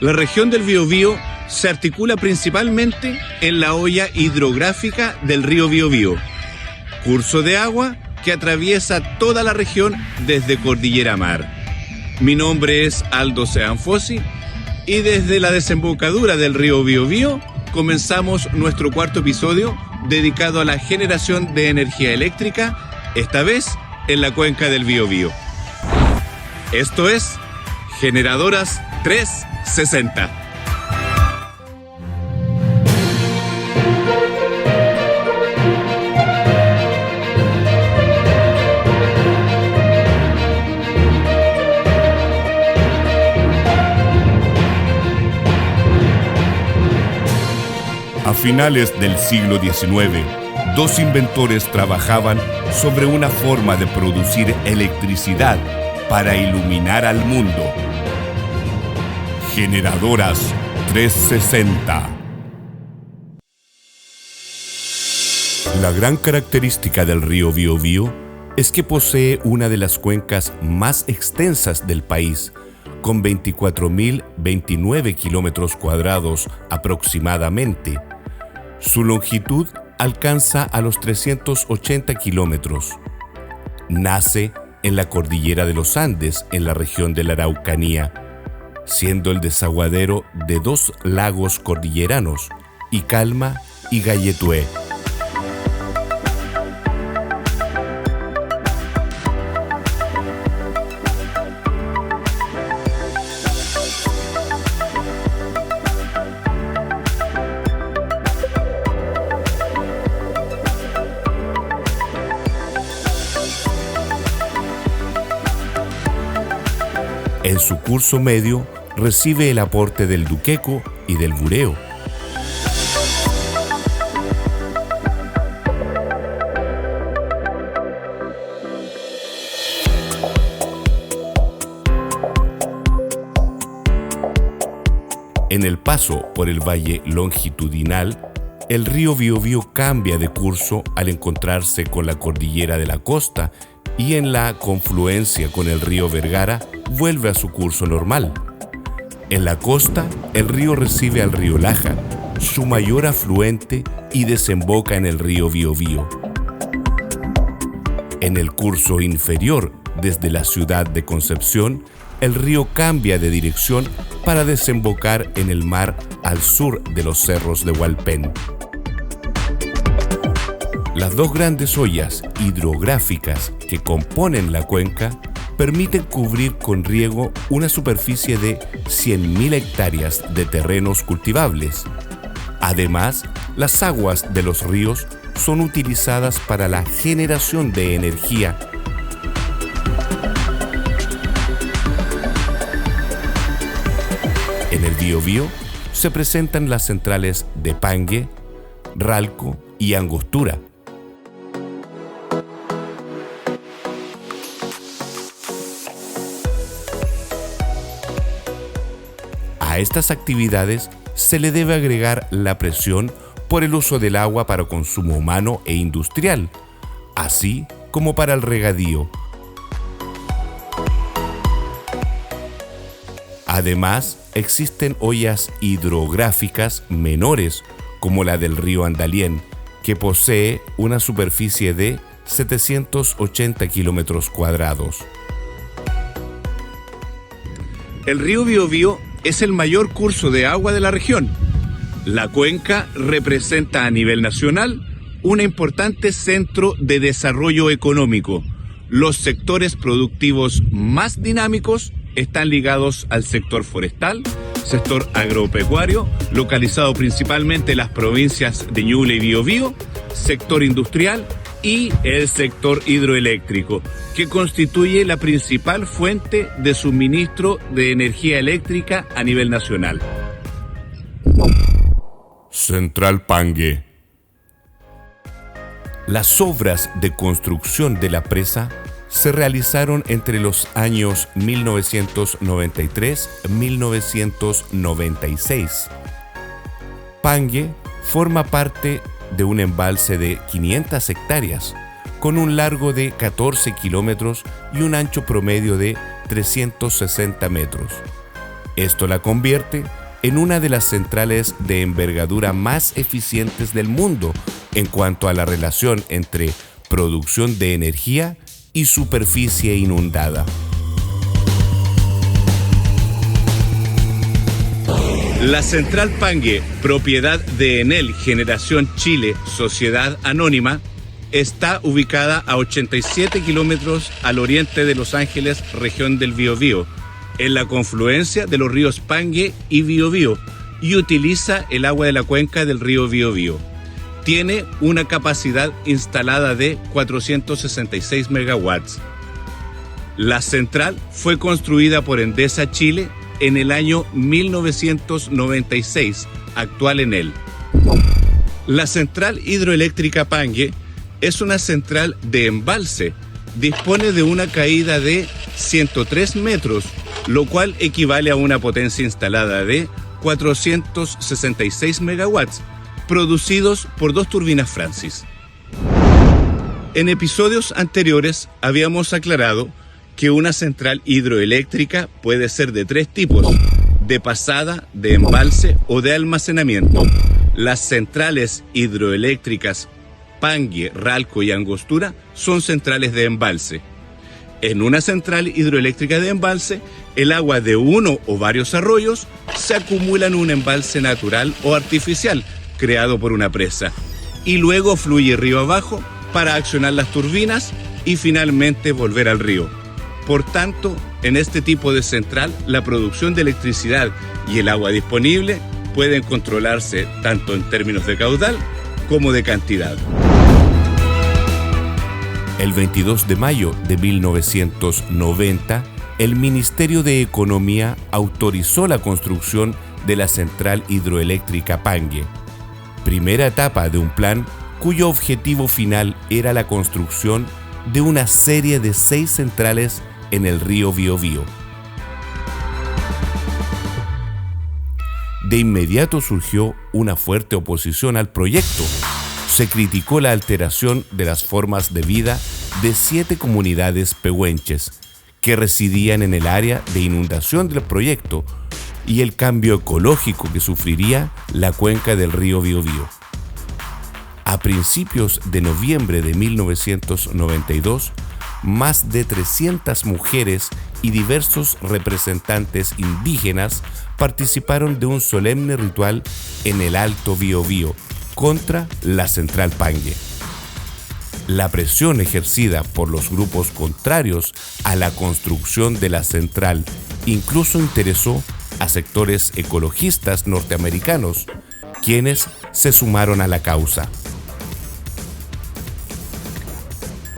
La región del Biobío se articula principalmente en la hoya hidrográfica del río Biobío, curso de agua que atraviesa toda la región desde Cordillera Mar. Mi nombre es Aldo Seanfosi y desde la desembocadura del río Biobío comenzamos nuestro cuarto episodio dedicado a la generación de energía eléctrica, esta vez en la cuenca del Biobío. Esto es Generadoras 360. A finales del siglo XIX, dos inventores trabajaban sobre una forma de producir electricidad para iluminar al mundo. Generadoras 360. La gran característica del río Biobío es que posee una de las cuencas más extensas del país, con 24.029 kilómetros cuadrados aproximadamente. Su longitud alcanza a los 380 kilómetros. Nace en la cordillera de los Andes, en la región de la Araucanía, siendo el desaguadero de dos lagos cordilleranos, Icalma y Galletué. En su curso medio recibe el aporte del Duqueco y del Bureo. En el paso por el valle longitudinal, el río Biobío cambia de curso al encontrarse con la cordillera de la costa y en la confluencia con el río Vergara vuelve a su curso normal. En la costa, el río recibe al río Laja, su mayor afluente, y desemboca en el río Biobío. En el curso inferior, desde la ciudad de Concepción, el río cambia de dirección para desembocar en el mar al sur de los cerros de Hualpén. Las dos grandes hoyas hidrográficas que componen la cuenca permiten cubrir con riego una superficie de 100.000 hectáreas de terrenos cultivables. Además, las aguas de los ríos son utilizadas para la generación de energía. En el Biobío se presentan las centrales de Pangue, Ralco y Angostura. A estas actividades se le debe agregar la presión por el uso del agua para consumo humano e industrial, así como para el regadío. Además, existen ollas hidrográficas menores, como la del río Andalién, que posee una superficie de 780 kilómetros cuadrados. El río Biobío es el mayor curso de agua de la región. La cuenca representa a nivel nacional un importante centro de desarrollo económico. Los sectores productivos más dinámicos están ligados al sector forestal, sector agropecuario, localizado principalmente en las provincias de Ñuble y Biobío, sector industrial y el sector hidroeléctrico, que constituye la principal fuente de suministro de energía eléctrica a nivel nacional. Central Pangue. Las obras de construcción de la presa se realizaron entre los años 1993-1996. Pangue forma parte de un embalse de 500 hectáreas, con un largo de 14 kilómetros y un ancho promedio de 360 metros. Esto la convierte en una de las centrales de envergadura más eficientes del mundo en cuanto a la relación entre producción de energía y superficie inundada. La central Pangue, propiedad de Enel Generación Chile, Sociedad Anónima, está ubicada a 87 kilómetros al oriente de Los Ángeles, región del Biobío, en la confluencia de los ríos Pangue y Biobío, y utiliza el agua de la cuenca del río Biobío. Tiene una capacidad instalada de 466 megawatts. La central fue construida por Endesa Chile en el año 1996, actual Enel. La central hidroeléctrica Pangue es una central de embalse. Dispone de una caída de 103 metros, lo cual equivale a una potencia instalada de 466 megawatts, producidos por 2 turbinas Francis. En episodios anteriores habíamos aclarado que una central hidroeléctrica puede ser de 3 tipos: de pasada, de embalse o de almacenamiento. Las centrales hidroeléctricas Pangue, Ralco y Angostura son centrales de embalse. En una central hidroeléctrica de embalse, el agua de uno o varios arroyos se acumula en un embalse natural o artificial creado por una presa y luego fluye río abajo para accionar las turbinas y finalmente volver al río. Por tanto, en este tipo de central, la producción de electricidad y el agua disponible pueden controlarse tanto en términos de caudal como de cantidad. El 22 de mayo de 1990, el Ministerio de Economía autorizó la construcción de la central hidroeléctrica Pangue, primera etapa de un plan cuyo objetivo final era la construcción de una serie de 6 centrales en el río Biobío. De inmediato surgió una fuerte oposición al proyecto. Se criticó la alteración de las formas de vida de 7 comunidades pehuenches que residían en el área de inundación del proyecto y el cambio ecológico que sufriría la cuenca del río Biobío. A principios de noviembre de 1992, más de 300 mujeres y diversos representantes indígenas participaron de un solemne ritual en el Alto Biobío contra la central Pangue. La presión ejercida por los grupos contrarios a la construcción de la central incluso interesó a sectores ecologistas norteamericanos, quienes se sumaron a la causa.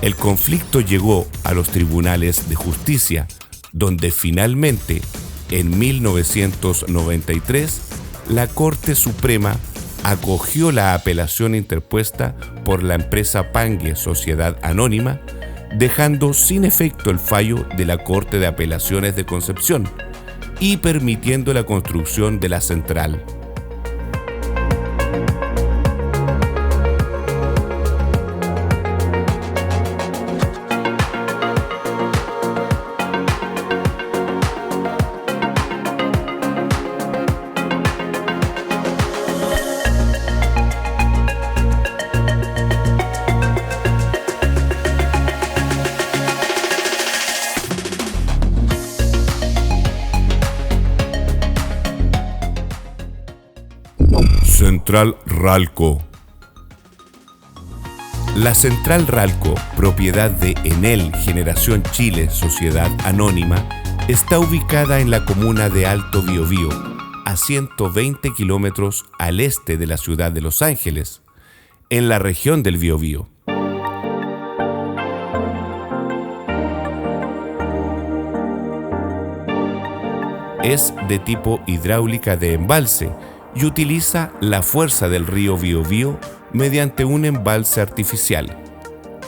El conflicto llegó a los tribunales de justicia, donde finalmente, en 1993, la Corte Suprema acogió la apelación interpuesta por la empresa Pangue Sociedad Anónima, dejando sin efecto el fallo de la Corte de Apelaciones de Concepción y permitiendo la construcción de la central. Central Ralco. La Central Ralco, propiedad de Enel Generación Chile, Sociedad Anónima, está ubicada en la comuna de Alto Biobío, a 120 kilómetros al este de la ciudad de Los Ángeles, en la región del Biobío. Es de tipo hidráulica de embalse y utiliza la fuerza del río Biobío mediante un embalse artificial.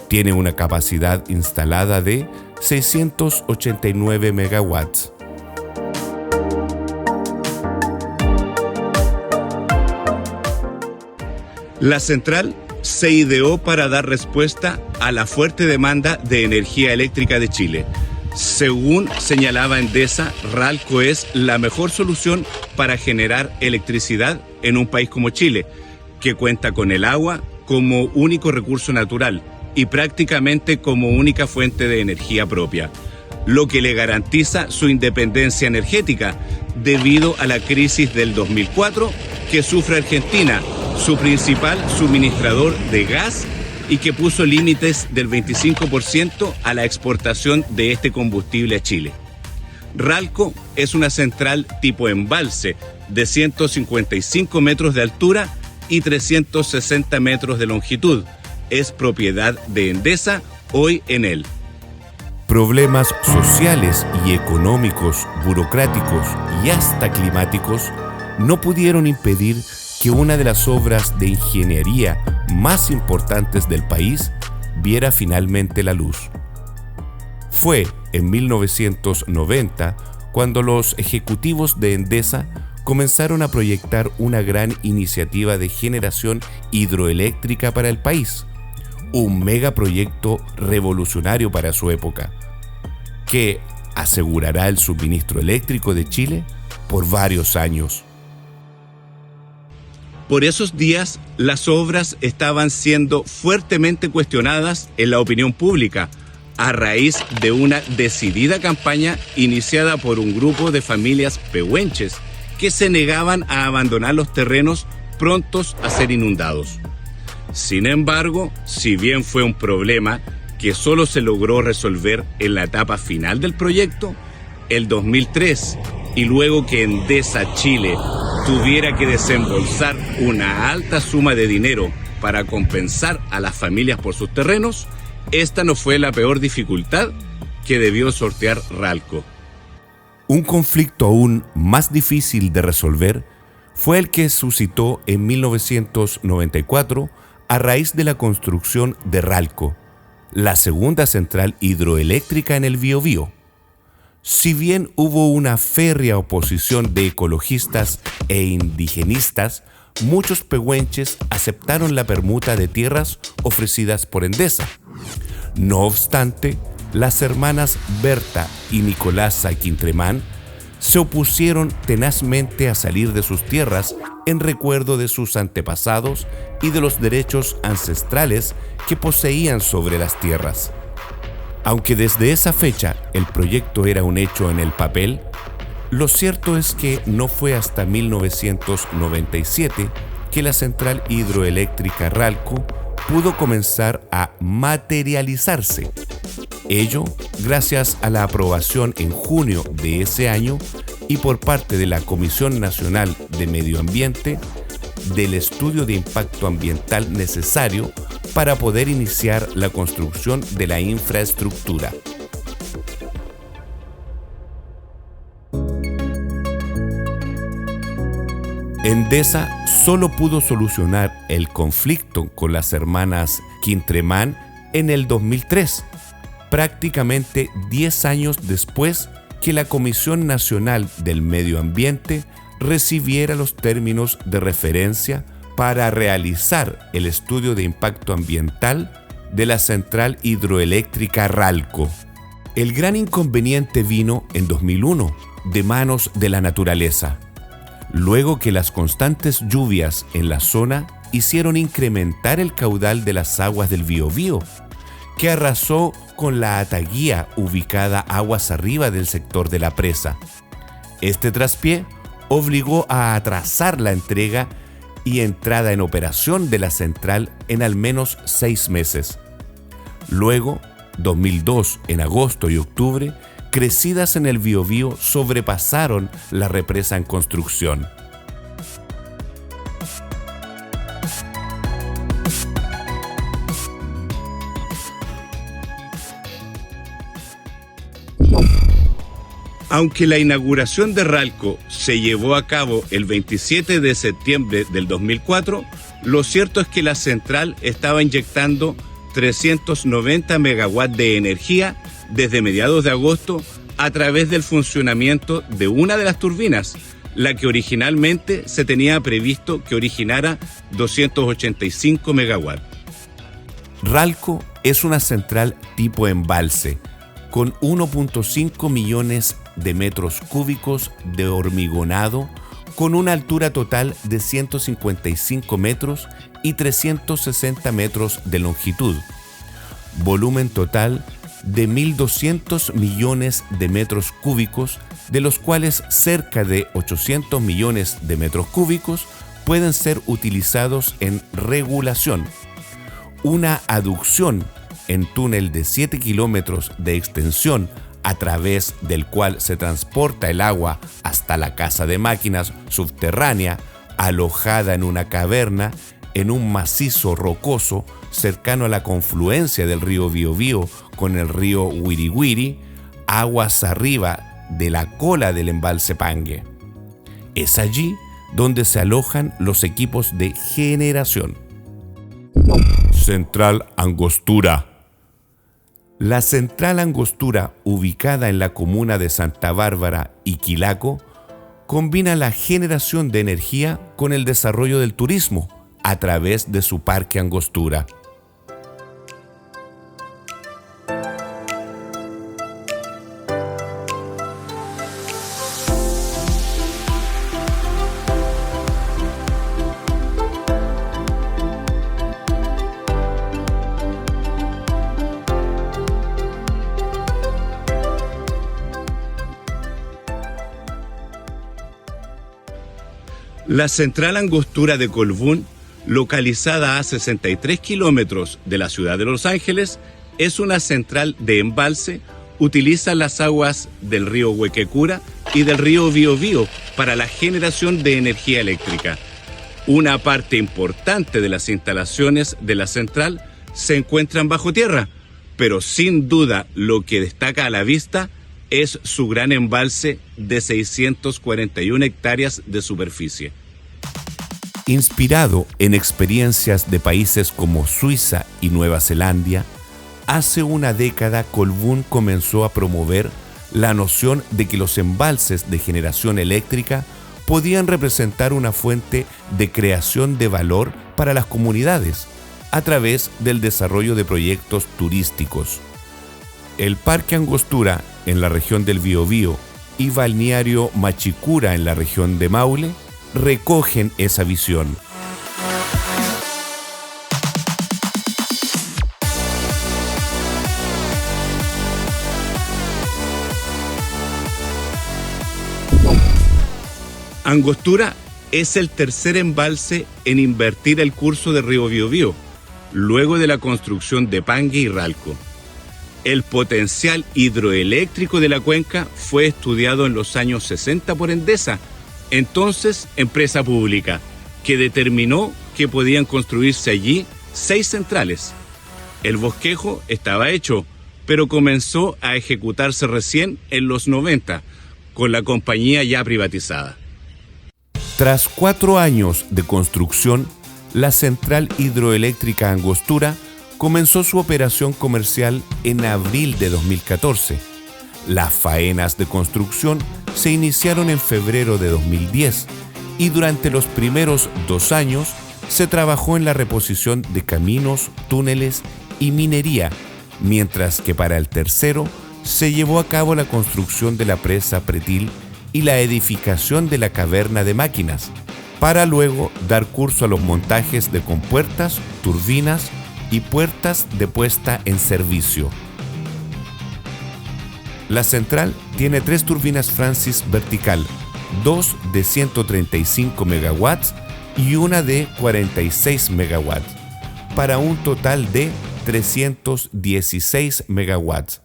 Tiene una capacidad instalada de 689 megawatts. La central se ideó para dar respuesta a la fuerte demanda de energía eléctrica de Chile, Según señalaba Endesa, Ralco es la mejor solución para generar electricidad en un país como Chile, que cuenta con el agua como único recurso natural y prácticamente como única fuente de energía propia, lo que le garantiza su independencia energética debido a la crisis del 2004 que sufre Argentina, su principal suministrador de gas, y que puso límites del 25% a la exportación de este combustible a Chile. Ralco es una central tipo embalse de 155 metros de altura y 360 metros de longitud. Es propiedad de Endesa, hoy Enel. Problemas sociales y económicos, burocráticos y hasta climáticos no pudieron impedir que una de las obras de ingeniería más importantes del país viera finalmente la luz. Fue en 1990 cuando los ejecutivos de Endesa comenzaron a proyectar una gran iniciativa de generación hidroeléctrica para el país, un megaproyecto revolucionario para su época, que asegurará el suministro eléctrico de Chile por varios años. Por esos días, las obras estaban siendo fuertemente cuestionadas en la opinión pública, a raíz de una decidida campaña iniciada por un grupo de familias pehuenches que se negaban a abandonar los terrenos prontos a ser inundados. Sin embargo, si bien fue un problema que solo se logró resolver en la etapa final del proyecto, el 2003, y luego que Endesa Chile tuviera que desembolsar una alta suma de dinero para compensar a las familias por sus terrenos, esta no fue la peor dificultad que debió sortear Ralco. Un conflicto aún más difícil de resolver fue el que suscitó en 1994 a raíz de la construcción de Ralco, la segunda central hidroeléctrica en el Biobío. Si bien hubo una férrea oposición de ecologistas e indigenistas, muchos pehuenches aceptaron la permuta de tierras ofrecidas por Endesa. No obstante, las hermanas Berta y Nicolasa Quintremán se opusieron tenazmente a salir de sus tierras en recuerdo de sus antepasados y de los derechos ancestrales que poseían sobre las tierras. Aunque desde esa fecha el proyecto era un hecho en el papel, lo cierto es que no fue hasta 1997 que la central hidroeléctrica Ralco pudo comenzar a materializarse. Ello gracias a la aprobación en junio de ese año y por parte de la Comisión Nacional de Medio Ambiente del estudio de impacto ambiental necesario para poder iniciar la construcción de la infraestructura. Endesa solo pudo solucionar el conflicto con las hermanas Quintremán en el 2003, prácticamente 10 años después que la Comisión Nacional del Medio Ambiente recibiera los términos de referencia para realizar el estudio de impacto ambiental de la central hidroeléctrica Ralco. El gran inconveniente vino en 2001, de manos de la naturaleza, luego que las constantes lluvias en la zona hicieron incrementar el caudal de las aguas del Biobío, que arrasó con la ataguía ubicada aguas arriba del sector de la presa. Este traspié obligó a atrasar la entrega y entrada en operación de la central en al menos 6 meses. Luego, 2002, en agosto y octubre, crecidas en el Biobío sobrepasaron la represa en construcción. Aunque la inauguración de Ralco se llevó a cabo el 27 de septiembre del 2004, lo cierto es que la central estaba inyectando 390 megawatts de energía desde mediados de agosto a través del funcionamiento de una de las turbinas, la que originalmente se tenía previsto que originara 285 megawatts. Ralco es una central tipo embalse, con 1.5 millones de metros cúbicos de hormigonado, con una altura total de 155 metros y 360 metros de longitud, volumen total de 1.200 millones de metros cúbicos, de los cuales cerca de 800 millones de metros cúbicos pueden ser utilizados en regulación, una aducción en túnel de 7 kilómetros de extensión a través del cual se transporta el agua hasta la casa de máquinas subterránea, alojada en una caverna en un macizo rocoso cercano a la confluencia del río Biobío con el río Wiriwiri, aguas arriba de la cola del embalse Pangue. Es allí donde se alojan los equipos de generación. Central Angostura. La Central Angostura, ubicada en la comuna de Santa Bárbara y Quilaco, combina la generación de energía con el desarrollo del turismo a través de su Parque Angostura. La Central Angostura de Colbún, localizada a 63 kilómetros de la ciudad de Los Ángeles, es una central de embalse. Utiliza las aguas del río Huequecura y del río Biobío para la generación de energía eléctrica. Una parte importante de las instalaciones de la central se encuentran bajo tierra, pero sin duda lo que destaca a la vista es su gran embalse de 641 hectáreas de superficie. Inspirado en experiencias de países como Suiza y Nueva Zelanda, hace una década Colbún comenzó a promover la noción de que los embalses de generación eléctrica podían representar una fuente de creación de valor para las comunidades a través del desarrollo de proyectos turísticos. El Parque Angostura en la región del Biobío y Balneario Machicura en la región de Maule recogen esa visión. Angostura es el tercer embalse en invertir el curso del río Biobío, luego de la construcción de Pangue y Ralco. El potencial hidroeléctrico de la cuenca fue estudiado en los años 60 por Endesa, entonces empresa pública, que determinó que podían construirse allí 6 centrales. El bosquejo estaba hecho, pero comenzó a ejecutarse recién en los 90, con la compañía ya privatizada. Tras 4 años de construcción, la central hidroeléctrica Angostura comenzó su operación comercial en abril de 2014. Las faenas de construcción se iniciaron en febrero de 2010 y durante los primeros 2 años se trabajó en la reposición de caminos, túneles y minería, mientras que para el tercero se llevó a cabo la construcción de la presa Pretil y la edificación de la caverna de máquinas, para luego dar curso a los montajes de compuertas, turbinas y puertas de puesta en servicio. La central tiene 3 turbinas Francis vertical, 2 de 135 megawatts y una de 46 megawatts, para un total de 316 megawatts.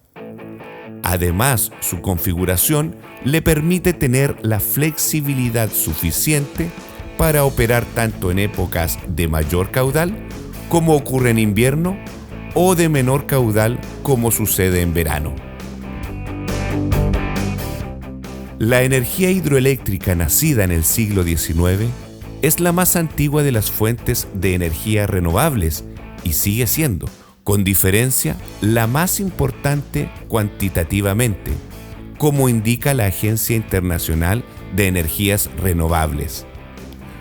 Además, su configuración le permite tener la flexibilidad suficiente para operar tanto en épocas de mayor caudal, como ocurre en invierno, o de menor caudal, como sucede en verano. La energía hidroeléctrica nacida en el siglo XIX es la más antigua de las fuentes de energía renovables y sigue siendo, con diferencia, la más importante cuantitativamente, como indica la Agencia Internacional de Energías Renovables.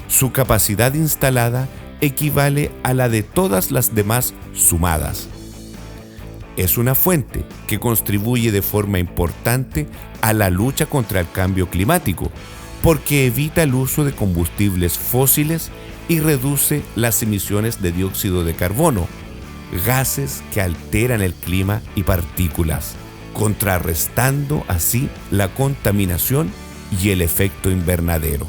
Su capacidad instalada equivale a la de todas las demás sumadas. es una fuente que contribuye de forma importante a la lucha contra el cambio climático, porque evita el uso de combustibles fósiles y reduce las emisiones de dióxido de carbono, gases que alteran el clima y partículas, contrarrestando así la contaminación y el efecto invernadero.